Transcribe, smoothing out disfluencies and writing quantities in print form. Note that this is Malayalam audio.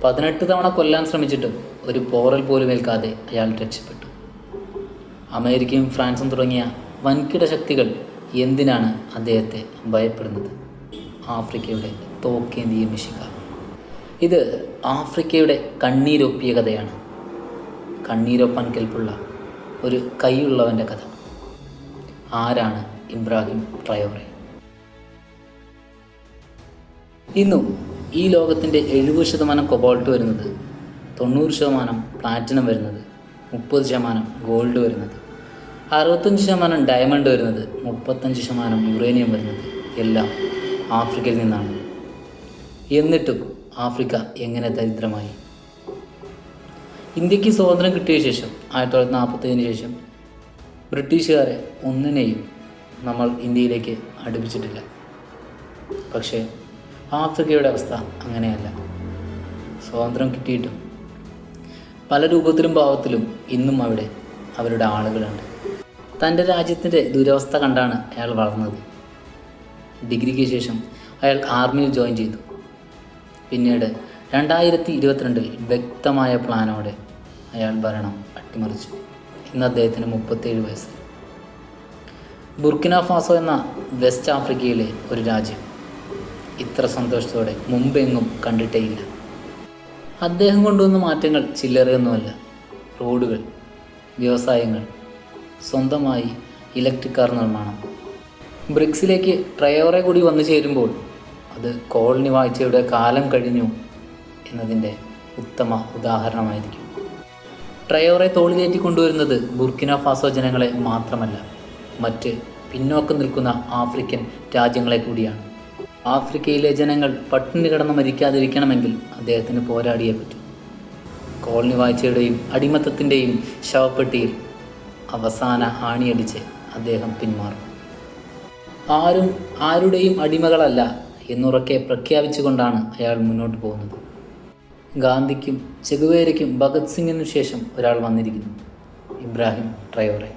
18 തവണ കൊല്ലാൻ ശ്രമിച്ചിട്ടും ഒരു പോറൽ പോലും ഏൽക്കാതെ അയാൾ രക്ഷപ്പെട്ടു. അമേരിക്കയും ഫ്രാൻസും തുടങ്ങിയ വൻകിട ശക്തികൾ എന്തിനാണ് അദ്ദേഹത്തെ ഭയപ്പെടുന്നത്? ആഫ്രിക്കയുടെ തോക്കേന്തിയ മിശിക. ഇത് ആഫ്രിക്കയുടെ കണ്ണീരൊപ്പിയ കഥയാണ്. കണ്ണീരൊപ്പാൻ കെൽപ്പുള്ള ഒരു കൈയുള്ളവൻ്റെ കഥ. ആരാണ് ഇബ്രാഹിം ട്രയോറെ? ഇന്നും ഈ ലോകത്തിൻ്റെ 70% കൊബാൾട്ട് വരുന്നത്, 90% പ്ലാറ്റിനം വരുന്നത്, 30% ഗോൾഡ് വരുന്നത്, 65% ഡയമണ്ട് വരുന്നത്, 35% യുറേനിയം വരുന്നത് എല്ലാം ആഫ്രിക്കയിൽ നിന്നാണ്. എന്നിട്ടും ആഫ്രിക്ക എങ്ങനെ ദരിദ്രമായി? ഇന്ത്യക്ക് സ്വാതന്ത്ര്യം കിട്ടിയ ശേഷം 1947 ശേഷം ബ്രിട്ടീഷുകാരെ ഒന്നിനെയും നമ്മൾ ഇന്ത്യയിലേക്ക് അടുപ്പിച്ചിട്ടില്ല. പക്ഷേ ആഫ്രിക്കയുടെ അവസ്ഥ അങ്ങനെയല്ല. സ്വാതന്ത്ര്യം കിട്ടിയിട്ടും പല രൂപത്തിലും ഭാവത്തിലും ഇന്നും അവിടെ അവരുടെ ആളുകളുണ്ട്. തൻ്റെ രാജ്യത്തിൻ്റെ ദുരവസ്ഥ കണ്ടാണ് അയാൾ വളർന്നത്. ഡിഗ്രിക്ക് ശേഷം അയാൾ ആർമിയിൽ ജോയിൻ ചെയ്തു. പിന്നീട് 2022 വ്യക്തമായ പ്ലാനോടെ അയാൾ ഭരണം അട്ടിമറിച്ചു. ഇന്ന് അദ്ദേഹത്തിന് 37 വയസ്സ്. ബുർക്കിന ഫാസോ എന്ന വെസ്റ്റ് ആഫ്രിക്കയിലെ ഒരു രാജ്യം ഇത്ര സന്തോഷത്തോടെ മുമ്പെങ്ങും കണ്ടിട്ടേയില്ല. അദ്ദേഹം കൊണ്ടുവന്ന മാറ്റങ്ങൾ ചില്ലറയൊന്നുമല്ല. റോഡുകൾ, വ്യവസായങ്ങൾ, സ്വന്തമായി ഇലക്ട്രിക് കാർ നിർമ്മാണം. ബ്രിക്സിലേക്ക് ട്രയോറെ കൂടി വന്നു ചേരുമ്പോൾ അത് കോളനി വാഴ്ചയുടെ കാലം കഴിഞ്ഞു എന്നതിൻ്റെ ഉത്തമ ഉദാഹരണമായിരിക്കും. ട്രയോറെ തോളിലേറ്റി കൊണ്ടുവരുന്നത് ബുർക്കിന ഫാസോ ജനങ്ങളെ മാത്രമല്ല, മറ്റ് പിന്നോക്കം നിൽക്കുന്ന ആഫ്രിക്കൻ രാജ്യങ്ങളെ കൂടിയാണ്. ആഫ്രിക്കയിലെ ജനങ്ങൾ പട്ടിണി കിടന്ന് മരിക്കാതിരിക്കണമെങ്കിൽ അദ്ദേഹത്തിന് പോരാടിയേ പറ്റൂ. കോളനി വാഴ്ചയുടെയും അടിമത്തത്തിൻ്റെയും ശവപ്പെട്ടിയിൽ അവസാന ആണിയടിച്ച് അദ്ദേഹം പിന്മാറും. ആരും ആരുടെയും അടിമകളല്ല എന്നുറക്കെ പ്രഖ്യാപിച്ചുകൊണ്ടാണ് അയാൾ മുന്നോട്ട് പോകുന്നത്. ഗാന്ധിക്കും ചെഗുവേരയ്ക്കും ഭഗത് സിംഗിനും ശേഷം ഒരാൾ വന്നിരിക്കുന്നു, ഇബ്രാഹിം ട്രയോറെ.